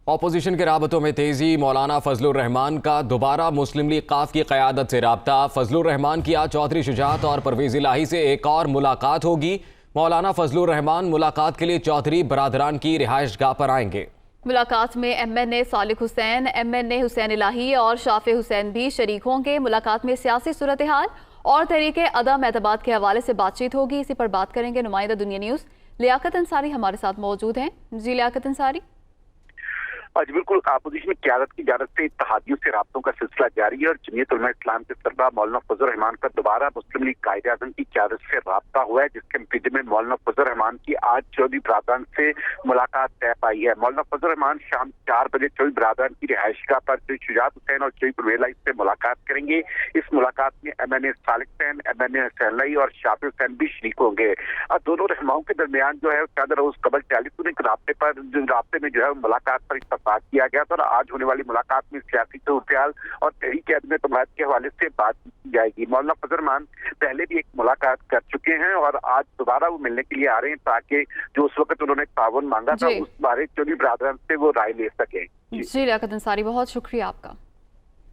Opposition के राबतों में तेजी। मौलाना फजलुर रहमान का दोबारा मुस्लिम लीग काफ की क़यादत से राब्ता। फजलुर रहमान की आज चौधरी शुजात और परवेज इलाही से एक और मुलाकात होगी। मौलाना फजलुर रहमान मुलाकात के लिए चौधरी बरादरान की रिहाइश गाह पर आएंगे। मुलाकात में MNA सालिक हुसैन, MNA हुसैन इलाही और शाफे हुसैन भी शरीक होंगे। मुलाकात में सियासी सूरत हाल और तरीके अदम एतबाद के हवाले से बातचीत होगी। इसी पर बात करेंगे नुमाइंदा दुनिया न्यूज़ लियाकत अंसारी हमारे साथ मौजूद हैं। जी लियाकत अंसारी। जी बिल्कुल, अपोजिशन में क़यादत की जानिब से इत्तेहादियों से राब्तों का सिलसिला जारी है और जमीयत उलमा इस्लाम के सरबराह मौलाना फजलुर रहमान का दोबारा मुस्लिम लीग कायदे आज़म की क़यादत से राब्ता हुआ है, जिसके नतीजे में मौलाना फजलुर रहमान की आज चौधरी बरादरान से मुलाकात तय पाई है। मौलाना फजलुर रहमान शाम 4 बजे चौधरी बरादरान की रिहाइशगाह पर चौधरी शुजात हुसैन और चौधरी परवेज इलाही से मुलाकात करेंगे। इस मुलाकात में MNA सालिक हुसैन, MNA हुसैन इलाही और शाफे हुसैन भी शरीक होंगे। दोनों रहनुमाओं के दरमियान जो है ज्यादा रोज कबल 40 राब्ते में जो है मुलाकात पर इत्तफाक किया गया था। आज होने वाली मुलाकात में सियासी सूरत और तहरीक अदम एतमाद के हवाले से बात की जाएगी। मौलाना फजलुर रहमान पहले भी एक मुलाकात कर चुके हैं और आज दोबारा वो मिलने के लिए आ रहे हैं ताकि जो उस वक्त उन्होंने ताउन मांगा था उस बारे चौधरी बरादरान से वो राय ले सके। जी लियाकत अंसारी, बहुत शुक्रिया आपका।